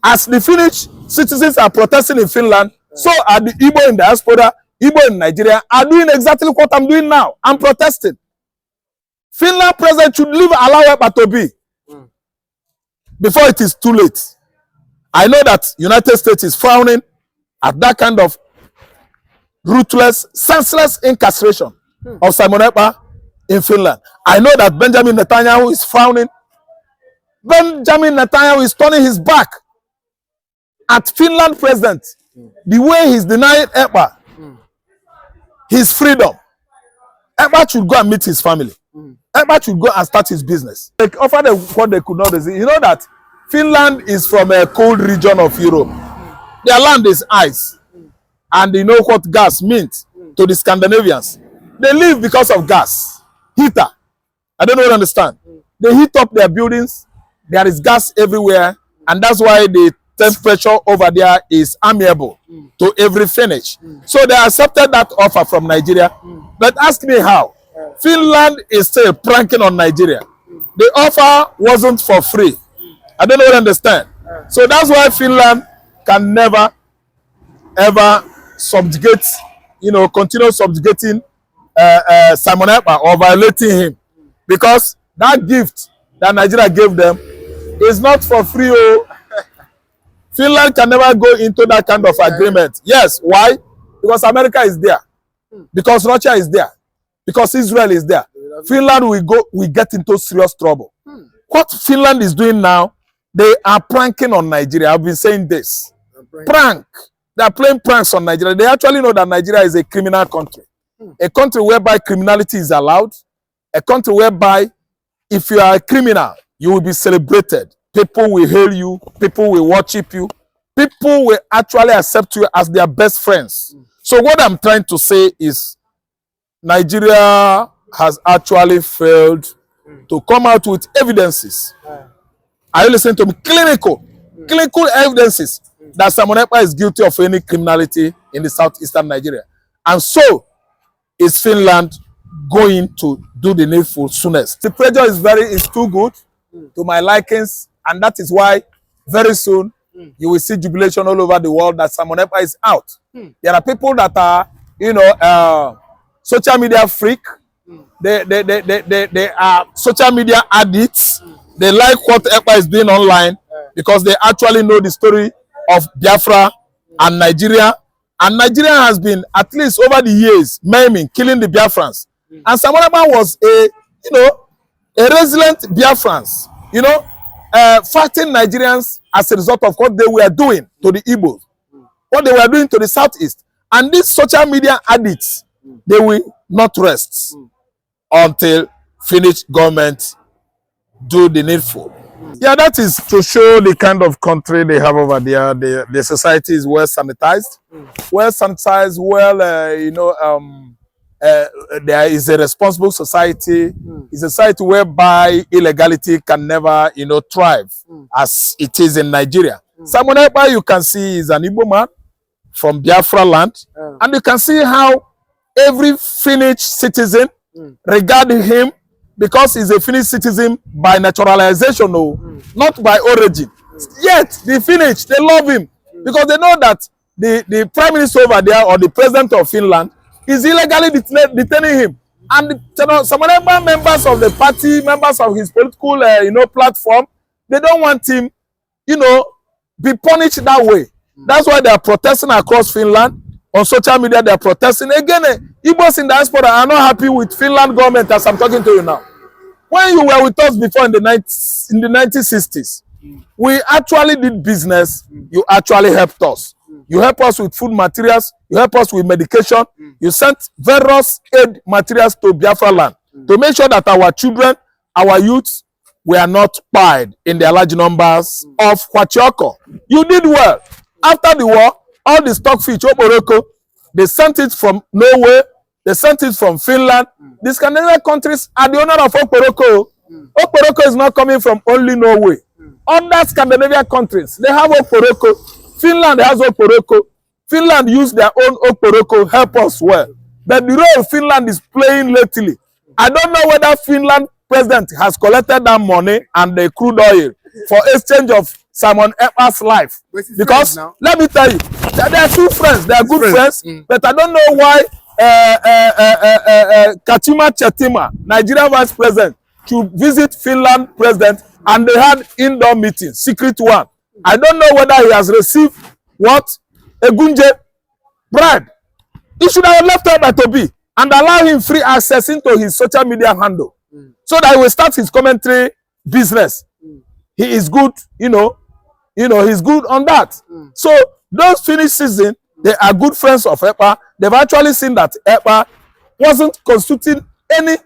As the Finnish citizens are protesting in Finland, so are the Igbo in diaspora, Igbo in Nigeria are doing exactly what I'm doing now. I'm protesting. Finland president should allow Ekpa to be before it is too late. I know that United States is frowning at that kind of ruthless, senseless incarceration of Simon Ekpa in Finland. I know that Benjamin Netanyahu is frowning. Benjamin Netanyahu is turning his back at Finland president. The way he's denying Ekpa his freedom. Ekpa should go and meet his family. Ekpa should go and start his business. They offer them what they could not do. You know that Finland is from a cold region of Europe. Their land is ice. And they know what gas means to the Scandinavians. They live because of gas. Heater. I don't know what you understand. They heat up their buildings. There is gas everywhere. And that's why the temperature over there is amiable to every Finnish. So they accepted that offer from Nigeria. But ask me how. Finland is still pranking on Nigeria. The offer wasn't for free. I don't know what you understand. So that's why Finland can never, ever subjugate, continue subjugating Simon Ekpa or violating him. Because that gift that Nigeria gave them is not for free. Finland can never go into that kind of agreement. Yes, why? Because America is there. Because Russia is there. Because Israel is there. Finland will get into serious trouble. What Finland is doing now, they are pranking on Nigeria. I've been saying this. Prank. They are playing pranks on Nigeria. They actually know that Nigeria is a criminal country. A country whereby criminality is allowed. A country whereby if you are a criminal, you will be celebrated. People will hail you. People will worship you. People will actually accept you as their best friends. So what I'm trying to say is Nigeria has actually failed to come out with evidences. Are you listening to me? Clinical evidences that Simon Ekpa is guilty of any criminality in the southeastern Nigeria. And so is Finland going to do the needful soonest. The pressure is too good to my likings, and that is why very soon you will see jubilation all over the world that Simon Ekpa is out. There are people that are, social media freak. They are social media addicts. They like what Ekpa is doing online because they actually know the story of Biafra and Nigeria. And Nigeria has been, at least over the years, maiming, killing the Biafrans. And Simon Ekpa was a resilient Biafrans, fighting Nigerians as a result of what they were doing to the Igbos, what they were doing to the Southeast. And these social media addicts, they will not rest until Finnish government do the needful. Yeah, that is to show the kind of country they have over there. The society is well sanitized, there is a responsible society. It's a society whereby illegality can never, thrive as it is in Nigeria. Simon Ekpa, you can see, is an Igbo man from Biafra land. And you can see how every Finnish citizen regarding him, because he's a Finnish citizen by naturalization, not by origin. Yet, the Finnish, they love him because they know that the prime minister over there or the president of Finland is illegally detaining him. And some other members of the party, members of his political platform, they don't want him, be punished that way. That's why they are protesting across Finland. On social media, they are protesting. Again, Igbos in diaspora are not happy with Finland government as I'm talking to you now. When you were with us before in the 1960s, we actually did business. You actually helped us. You help us with food materials. You help us with medication. You sent various aid materials to Biafra land to make sure that our children, our youths, were not pied in their large numbers of Huachioko. You did well. After the war, all the stockfish, Oporoko, they sent it from Norway. They sent it from Finland. The Scandinavian countries are the owner of Oporoko. Oporoko is not coming from only Norway. Other Scandinavian countries, they have Oporoko. Finland has Oporoko. Finland use their own Oporoko, help us well. But the role Finland is playing lately, I don't know whether Finland president has collected that money and the crude oil for exchange of Simon Ekpa's life. Because let me tell you, they are two friends, they are good friends, but I don't know why Shettima, Nigeria vice president, to visit Finland president, and they had indoor meeting, secret one. I don't know whether he has received what? A gunje bribe. He should have left Ekpa to be and allow him free access into his social media handle, so that he will start his commentary business. He is good, he's good on that. So those finished season, they are good friends of Ekpa. They've actually seen that Ekpa wasn't constituting any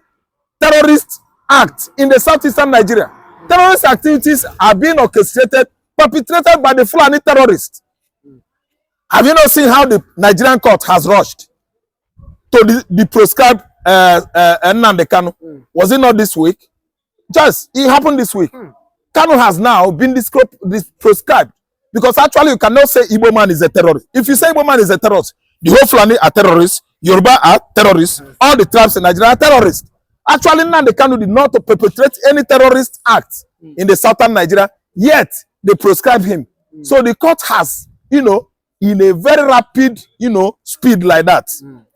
terrorist act in the southeastern Nigeria. Terrorist activities are being orchestrated, perpetrated by the Fulani terrorists. Have you not seen how the Nigerian court has rushed to the proscribed Nnamdi Kanu? Was it not this week? Just, it happened this week. Kanu has now been proscribed, because actually you cannot say Igbo man is a terrorist. If you say Igbo man is a terrorist, the whole Fulani are terrorists, Yoruba are terrorists, all the tribes in Nigeria are terrorists. Actually, Nnamdi Kanu did not perpetrate any terrorist act in the southern Nigeria, yet they proscribed him. So the court has, in a very rapid, speed like that,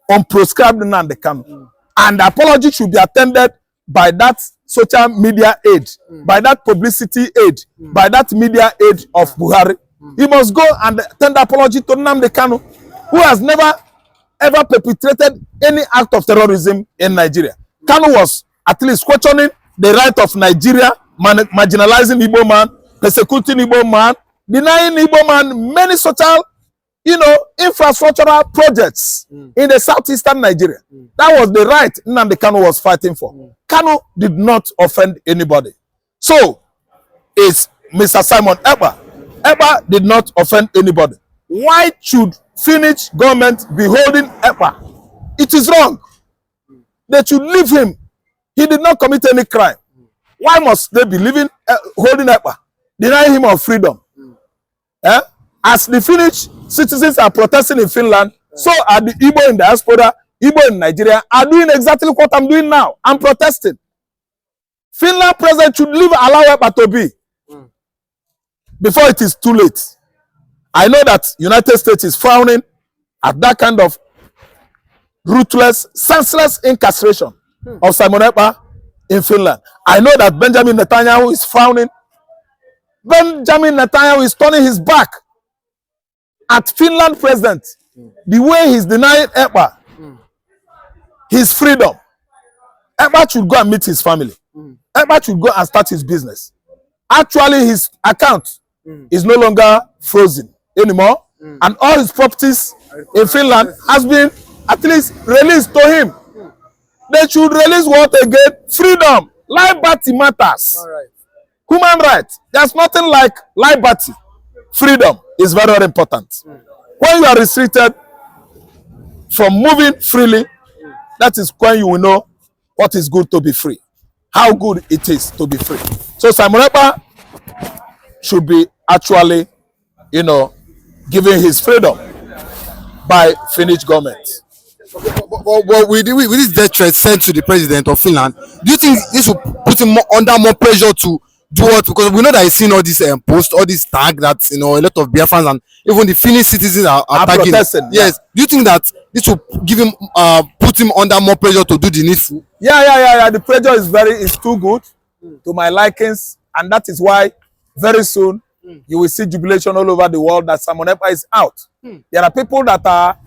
unprescribed Nnamdi Kanu. And the apology should be attended by that social media aid, by that publicity aid, by that media aid of Buhari. He must go and tender apology to Nnamdi Kanu, who has never ever perpetrated any act of terrorism in Nigeria. Kanu was at least questioning the right of Nigeria, marginalizing Igbo man, persecuting Igbo man, denying Igbo man many social, infrastructural projects in the southeastern Nigeria. That was the right Nnamdi Kanu was fighting for. Kanu did not offend anybody. So, it's Mr. Simon Ekpa. Ekpa did not offend anybody. Why should Finnish government be holding Ekpa? It is wrong. They should leave him. He did not commit any crime. Why must they be holding Ekpa, denying him of freedom? As the Finnish citizens are protesting in Finland, so are the Igbo in diaspora, Igbo in Nigeria are doing exactly what I'm doing now. I'm protesting. Finland president should allow Ekpa to be before it is too late. I know that United States is frowning at that kind of ruthless, senseless incarceration of Simon Ekpa in Finland. I know that Benjamin Netanyahu is frowning. Benjamin Netanyahu is turning his back at Finland president, the way he's denying Ekpa his freedom. Ekpa should go and meet his family. Ekpa should go and start his business. Actually, his account is no longer frozen anymore, and all his properties in Finland has been at least released to him. They should release what again? Freedom. Liberty matters. Human rights. There's nothing like liberty. Freedom is very, very important. When you are restricted from moving freely, that is when you will know what is good to be free. How good it is to be free. So Simon Ekpa should be actually, given his freedom by Finnish government. But with this death threat sent to the president of Finland, do you think this will put him under more pressure to do what? Because we know that he's seen all these posts, all these tags that a lot of Biafrans and even the Finnish citizens are tagging. Protesting. Yes. Do you think that this will give him put him under more pressure to do the needful? Yeah. The pressure is too good to my likings, and that is why very soon you will see jubilation all over the world that Simon Ekpa is out. There are people that are,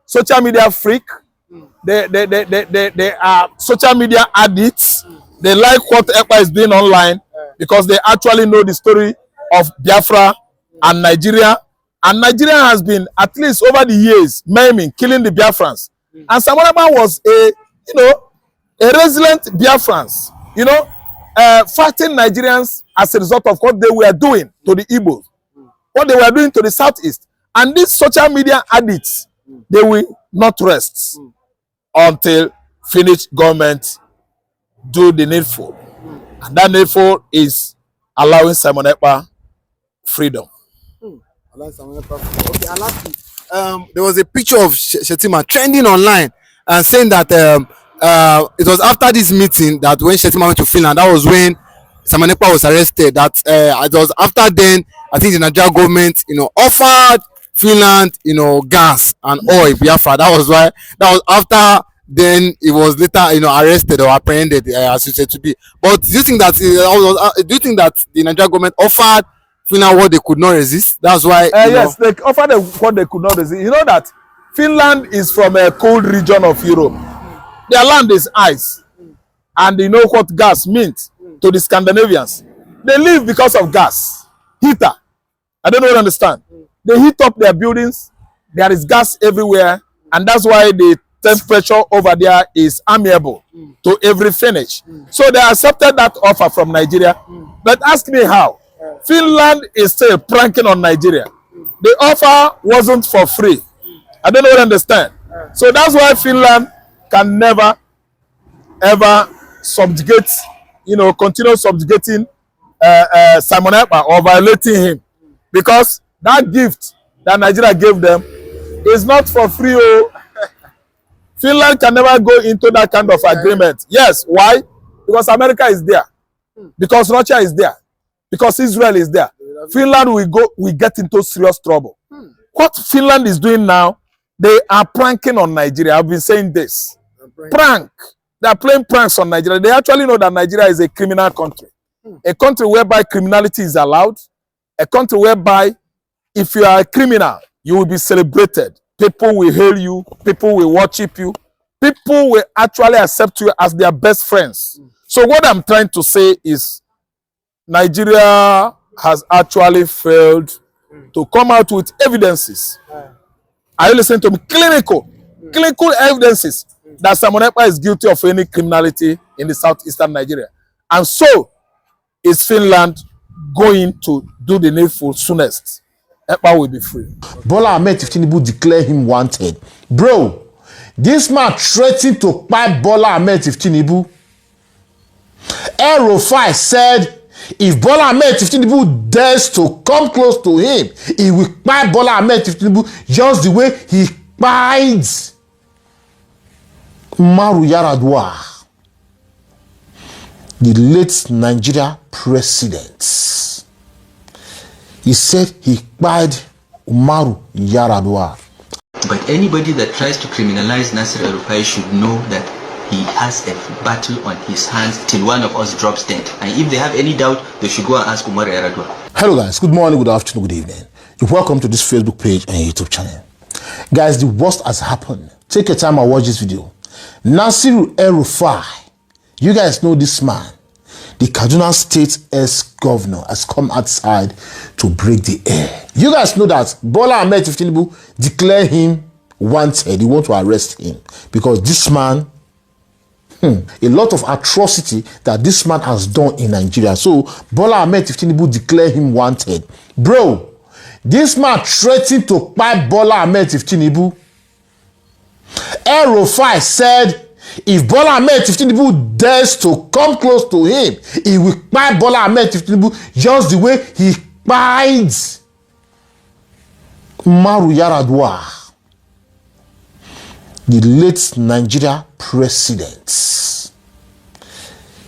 social media freak. They are social media addicts. They like what Ekpa is doing online because they actually know the story of Biafra and Nigeria. And Nigeria has been, at least over the years, maiming, killing the Biafrans. And Simon Ekpa was a resilient Biafrans, fighting Nigerians as a result of what they were doing to the Igbos, what they were doing to the Southeast. And these social media addicts, they will not rest until Finnish government do the needful. And that needful is allowing Simon Ekpa freedom. Okay, and lastly, there was a picture of Shettima trending online and saying that it was after this meeting that when Shettima went to Finland, that was when Simon Ekpa was arrested, that it was after then I think the Nigerian government, offered Finland, gas and oil, Biafra. That was after then he was later, arrested or apprehended, as you said to be. But do you think that the Nigerian government offered Finland what they could not resist? That's why. Yes, they offered what they could not resist. You know that Finland is from a cold region of Europe. Their land is ice, and they know what gas means to the Scandinavians. They live because of gas, heater. I don't know what you understand. They heat up their buildings. There is gas everywhere, and that's why the temperature over there is amiable to every finish. So they accepted that offer from Nigeria. But ask me how. Finland is still pranking on Nigeria. The offer wasn't for free. I don't know what you understand. So that's why Finland can never, ever subjugate, continue subjugating Simon Ekpa or violating him. Because that gift that Nigeria gave them is not for free. Oh. Finland can never go into that kind of agreement. Yes, why? Because America is there. Because Russia is there. Because Israel is there. Finland will get into serious trouble. What Finland is doing now, they are pranking on Nigeria. I've been saying this. Prank. They are playing pranks on Nigeria. They actually know that Nigeria is a criminal country. A country whereby criminality is allowed. A country whereby if you are a criminal, you will be celebrated. People will hail you. People will worship you. People will actually accept you as their best friends. So what I'm trying to say is Nigeria has actually failed to come out with evidences. Are you listening to me? Clinical evidences that Simon Ekpa is guilty of any criminality in the southeastern Nigeria. And so is Finland going to do the needful soonest. Ekpa will be free. Bola Ahmed Tinubu declare him wanted. Bro, this man threatened to buy Bola Ahmed Tinubu. El-Rufai said if Bola Ahmed Tinubu dares to come close to him, he will buy Bola Ahmed Tinubu just the way he buys Umaru Yar'Adua, the late Nigeria president. He said he buyed Umaru Yar'Adua. But anybody that tries to criminalize Nasir El-Rufai should know that he has a battle on his hands till one of us drops dead. And if they have any doubt, they should go and ask Umaru Yar'Adua. Hello guys, good morning, good afternoon, good evening. You're welcome to this Facebook page and YouTube channel. Guys, the worst has happened. Take your time and watch this video. Nasir El-Rufai, you guys know this man. The Kaduna State ex-governor has come outside to break the air. You guys know that Bola Ahmed Tinubu declared him wanted. He want to arrest him because this man, a lot of atrocity that this man has done in Nigeria. So Bola Ahmed Tinubu declared him wanted. Bro, this man threatened to buy Bola Ahmed Tinubu. El-Rufai said if Bola Ahmed Tinubu dares to come close to him, he will buy Bola Ahmed Tinubu just the way he buys Umaru Yar'Adua, the late Nigeria president.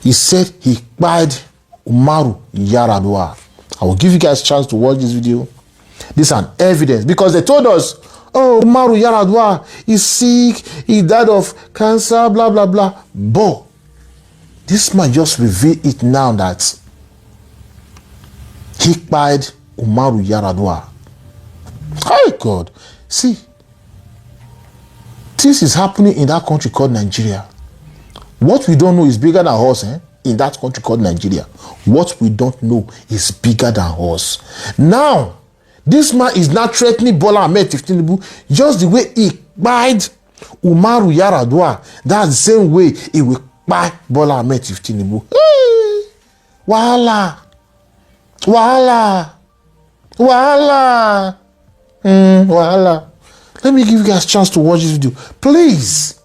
He said he buyed Umaru Yar'Adua. I will give you guys a chance to watch this video. This is an evidence because they told us, oh, Umaru Yar'Adua is sick, he died of cancer, blah, blah, blah. But this man just revealed it now that he buyed Umaru Yar'Adua. Oh God, see, this is happening in that country called Nigeria. What we don't know is bigger than us, in that country called Nigeria. What we don't know is bigger than us. Now, this man is not threatening Bola Ahmed Tinubu just the way he buyed Umaru Yar'Adua. That's the same way he will buy Bola Ahmed Tinubu. Hey! Wahala. Wahala. Wahala. Wahala. Let me give you guys a chance to watch this video. Please,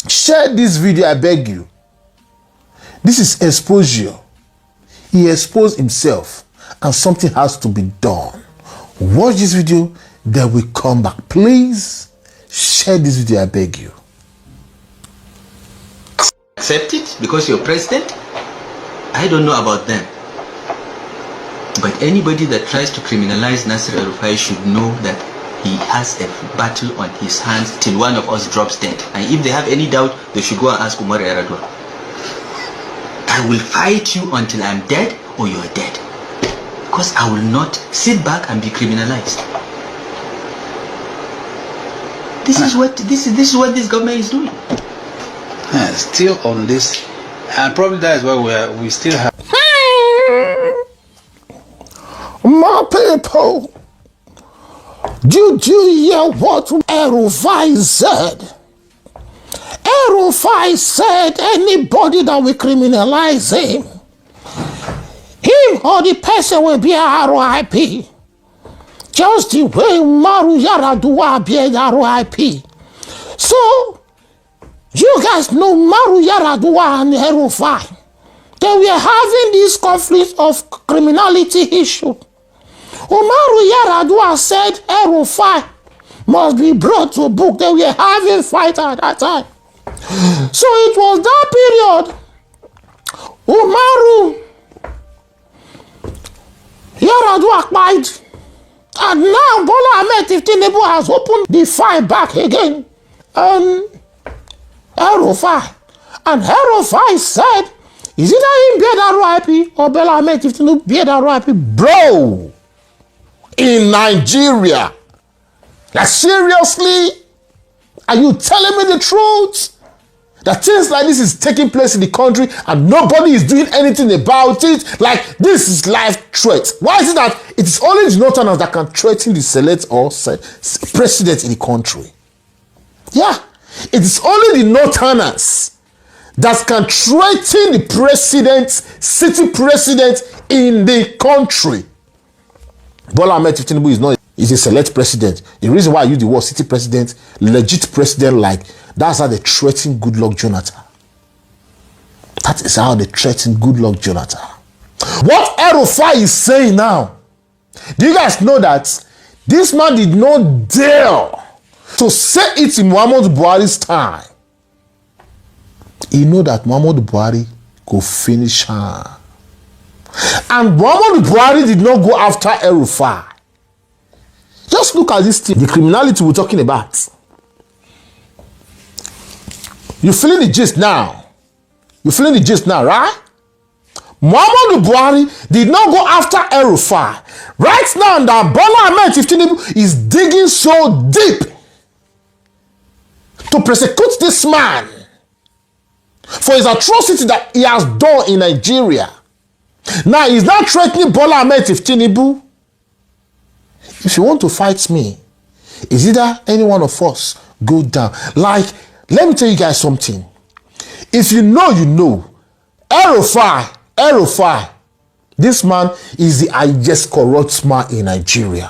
share this video, I beg you. This is exposure. He exposed himself and something has to be done. Watch this video, then we come back. Please share this video, I beg you. Accept it because you're president. I don't know about them. But anybody that tries to criminalize Nasir El-Rufai should know that he has a battle on his hands till one of us drops dead. And if they have any doubt, they should go and ask Umar Yar'Adua. I will fight you until I'm dead or you're dead. Because I will not sit back and be criminalized. This is what this government is doing. Still on this, and probably that is why we still have. My people, did you hear what El-Rufai said? El-Rufai said anybody that will criminalize him or the person will be a RIP. Just the way Maru Yar'Adua be a RIP. So, you guys know Maru Yar'Adua and El-Rufai. They were having this conflict of criminality issue. Maru Yar'Adua said El-Rufai must be brought to book. They were having fight at that time. So it was that period. Maru Yar'Adua died. And now Bola Ahmed Tinubu has opened the fight back again. El-Rufai. And El-Rufai said, is it that him be that RIP or Bola Ahmed Tinubu be that RIP? Bro, in Nigeria, like seriously, are you telling me the truth? That things like this is taking place in the country and nobody is doing anything about it? Like, this is life threat. Why is it that it is only the Northerners that can threaten the select or president in the country? Yeah, it is only the Northerners that can threaten the president, city president in the country. Bola Ahmed Tinubu is a select president. The reason why I use the word city president, legit president, like, that's how they threaten Goodluck Jonathan. That is how they threaten Goodluck Jonathan. What El-Rufai is saying now, do you guys know that this man did not dare to say it in Muhammadu Buhari's time? He know that Muhammadu Buhari go finish her. And Muhammadu Buhari did not go after El-Rufai. Just look at this thing, the criminality we're talking about. You feeling the gist now? You feeling the gist now, right? Muhammadu Buhari did not go after El-Rufai. Right now, that Bola Ahmed Tinubu is digging so deep to prosecute this man for his atrocity that he has done in Nigeria. Now, he's not threatening Bola Ahmed Tinubu. If you want to fight me, is either any one of us go down. Like, let me tell you guys something. If you know, you know. El-Rufai, this man is the highest corrupt man in Nigeria.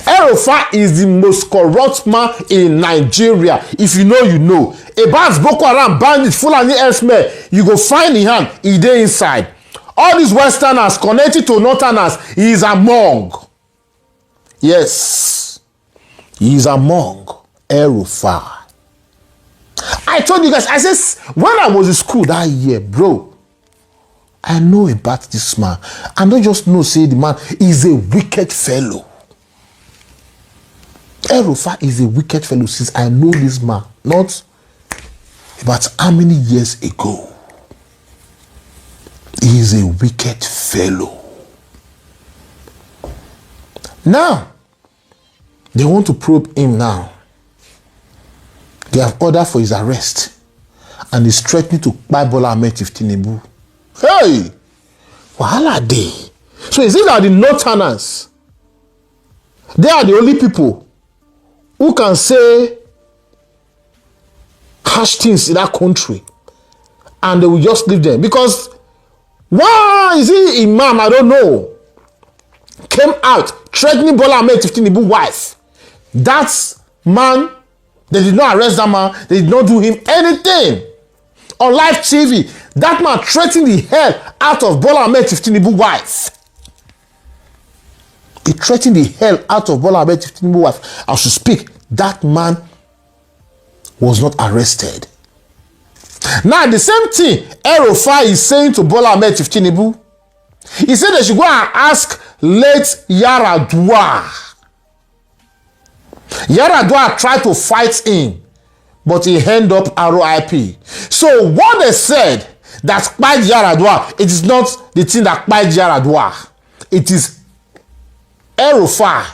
El-Rufai is the most corrupt man in Nigeria. If you know, you know. About Boko Haram bandits, Fulani elsewhere, you go find the hand, he dey inside. All these Westerners connected to Northerners, he is among. Yes, he is among. El-Rufai. I told you guys, I said, when I was in school that year, bro, I know about this man. I don't just know, say the man is a wicked fellow. El-Rufai is a wicked fellow since I know this man. Not about how many years ago. He is a wicked fellow. Now, they want to probe him now. They have ordered for his arrest. And he's threatening to buy Bola Ahmed Tinubu. Hey! Wahala dey. So is it that the Northerners, they are the only people who can say harsh things in that country and they will just leave them? Because why is he Imam, I don't know, came out threatening Bola Ahmed Tinubu's wife? That man, they did not arrest that man, they did not do him anything. On live TV, that man threatened the hell out of Bola Ahmed Tinubu's wife. He threatened the hell out of Bola Ahmed Tinubu's wife. As we speak, that man was not arrested. Now, the same thing El-Rufai is saying to Bola Ahmed Tinubu. He said they should go and ask late Yaradua. Yaradua tried to fight him, but he ended up RIP. So what they said that kpai Yaradua, it is not the thing that kpai Yaradua. It is El-Rufai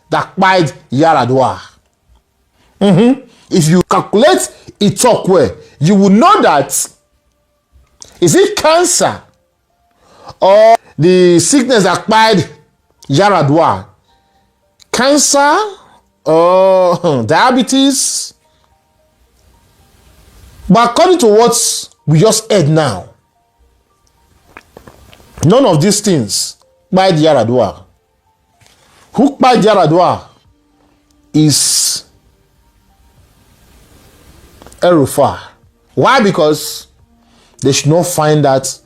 that kpai Yaradua. If you calculate it talk well, you will know that is it cancer or the sickness that kpai Yaradua? Cancer or diabetes? But according to what we just heard now, none of these things kpai Yaradua. Who kpai Yaradua is El-Rufai. Why? Because they should not find that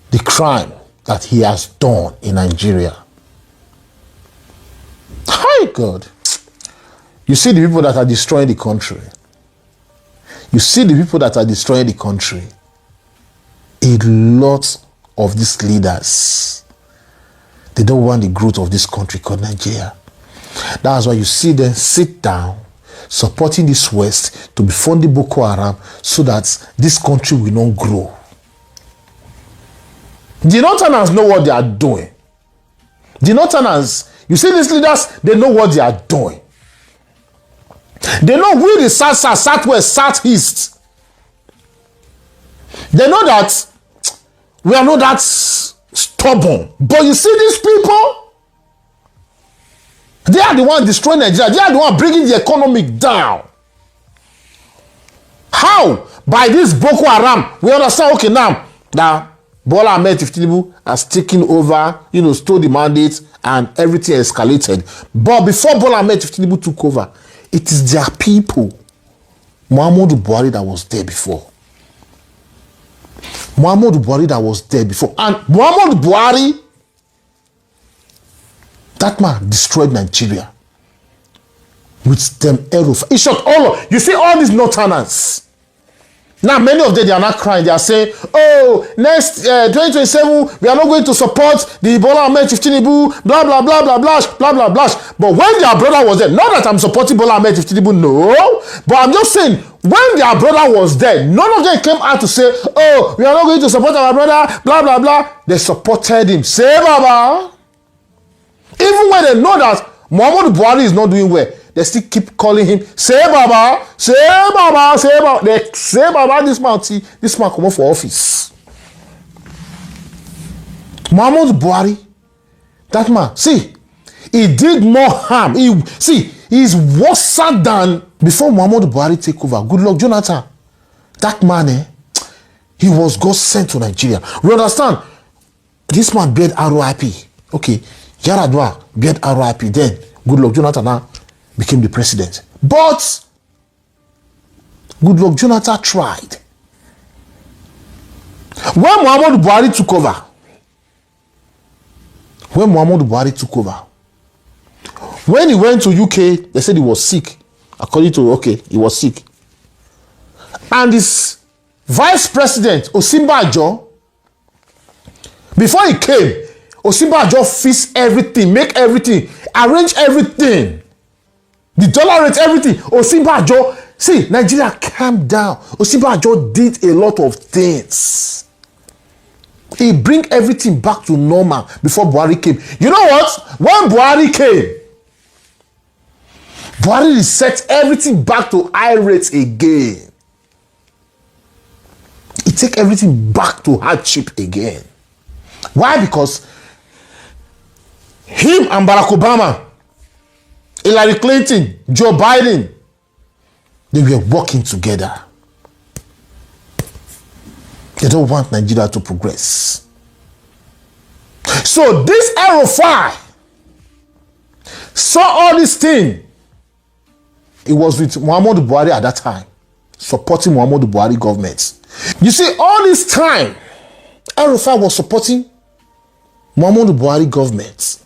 the crime that he has done in Nigeria. Hi God. You see the people that are destroying the country. You see the people that are destroying the country. A lot of these leaders, they don't want the growth of this country called Nigeria. That's why you see them sit down supporting this West to be funding Boko Haram so that this country will not grow. The Northerners know what they are doing. The Northerners, you see these leaders, they know what they are doing. They know we the South, Southwest, Southeast. They know that we are not that stubborn. But you see these people, they are the one destroying Nigeria. They are the one bringing the economy down. How? By this Boko Haram. We understand, okay, now Bola Ahmed Tinubu has taken over, stole the mandate and everything escalated. But before Bola Ahmed Tinubu took over, it is their people, Muhammadu Buhari, that was there before. Muhammadu Buhari that was there before. And Muhammadu Buhari, that man destroyed Nigeria with them El-Rufai. He shot you see all these Northerners. Now many of them, they are not crying. They are saying, oh, next 2027 we are not going to support the Bola Ahmed Tinubu, blah blah blah blah blah blah blah blah. But when their brother was there, not that I'm supporting Bola Ahmed Tinubu, no, but I'm just saying when their brother was there, none of them came out to say, oh, we are not going to support our brother, blah blah blah. They supported him. Say Baba. Even when they know that Muhammadu Buhari is not doing well, they still keep calling him, say Baba, say Baba, say Baba. They say Baba, this man come up for office. Muhammadu Buhari, that man, see, he did more harm. He's worse than before Muhammadu Buhari take over. Good luck, Jonathan. That man, he was God sent to Nigeria. We understand? This man beard RIP. Okay. Yaradua get RIP, then Goodluck Jonathan now became the president. But Goodluck Jonathan tried. When Muhammadu Buhari took over, when he went to UK, they said he was sick. According to, he was sick. And his vice president, Osinbajo, before he came, Osinbajo fix everything, make everything, arrange everything. The dollar rate, everything. Osinbajo, see, Nigeria calm down. Osinbajo did a lot of things. He bring everything back to normal before Buhari came. You know what? When Buhari came, Buhari reset everything back to high rates again. He take everything back to hardship again. Why? Because him and Barack Obama, Hillary Clinton, Joe Biden, they were working together. They don't want Nigeria to progress. So this El-Rufai saw all this thing. It was with Muhammadu Buhari at that time, supporting Muhammadu Buhari government. You see, all this time, El-Rufai was supporting Muhammadu Buhari government.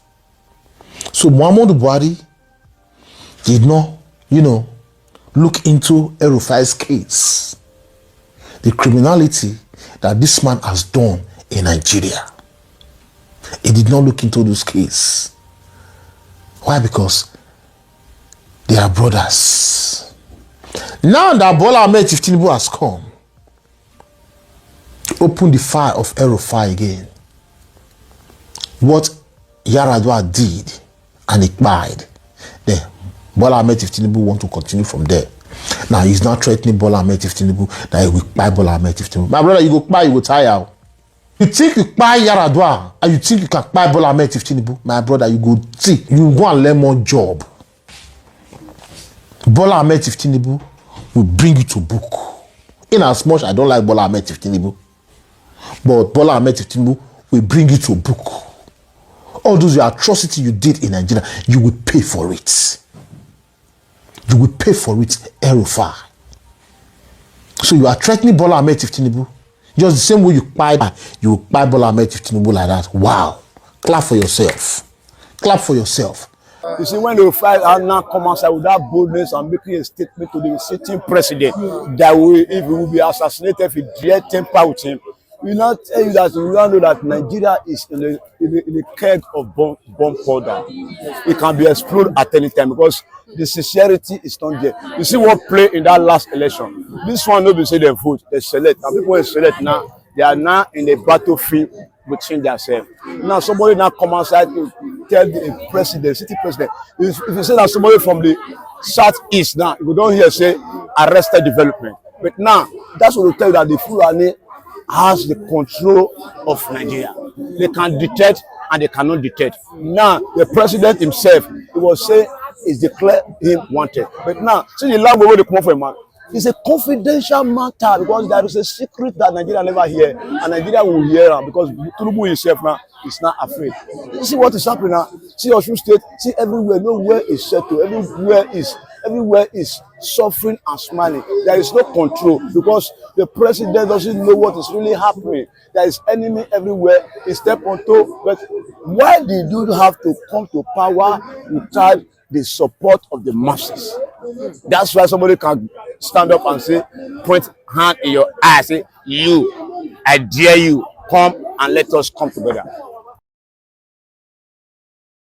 So Muhammadu Buhari did not, look into El-Rufai's case. the criminality that this man has done in Nigeria. He did not look into those cases. Why? Because they are brothers. Now that Bola Ahmed Tinubu has come, open the fire of El-Rufai again. What Yaradua did and it died. Then Bola Ahmed Tinubu want to continue from there. Now he's not threatening Bola Ahmed Tinubu that he will buy Bola Ahmed Tinubu. My brother, you go buy, you go tire. You think you buy Yaradua and you think you can buy Bola Ahmed Tinubu? My brother, you go see, you go and learn more job. Bola Ahmed Tinubu will bring you to book. In as much I don't like Bola Ahmed Tinubu, but Bola Ahmed Tinubu will bring you to book. All those atrocities you did in Nigeria, you will pay for it. You will pay for it, El-Rufai. So you are threatening Bola Ahmed Tinubu. Just the same way you buy Bola Ahmed Tinubu like that. Wow. Clap for yourself. Clap for yourself. You see, when the fight are now come outside with that boldness and making a statement to the sitting president that if he will be assassinated, if he dare temper with him, we not tell you that you don't know that Nigeria is in a keg of bomb powder. It can be exploded at any time because the sincerity is not there. You see what played in that last election. This one nobody say they vote, they select. And people who select now, they are now in the battlefield between themselves. Now somebody now come outside to tell the president, city president. If you say that somebody from the southeast now, you don't hear say arrested development. But now that's what will tell you that the Fulani has the control of Nigeria. They can detect and they cannot detect. Now the president himself, he was saying is declared him wanted. But now, see the language they come up for a man. It's a confidential matter because there is a secret that Nigeria never hear, and Nigeria will hear because Tinubu himself now is not afraid. You see what is happening now? See Osun State, see everywhere, nowhere is settled, everywhere is suffering and smiling. There is no control because the president doesn't know what is really happening. There is enemy everywhere. He step on toe. But why did you have to come to power without the support of the masses? That's why somebody can stand up and say, point hand in your eye, say, you, I dare you, come and let us come together.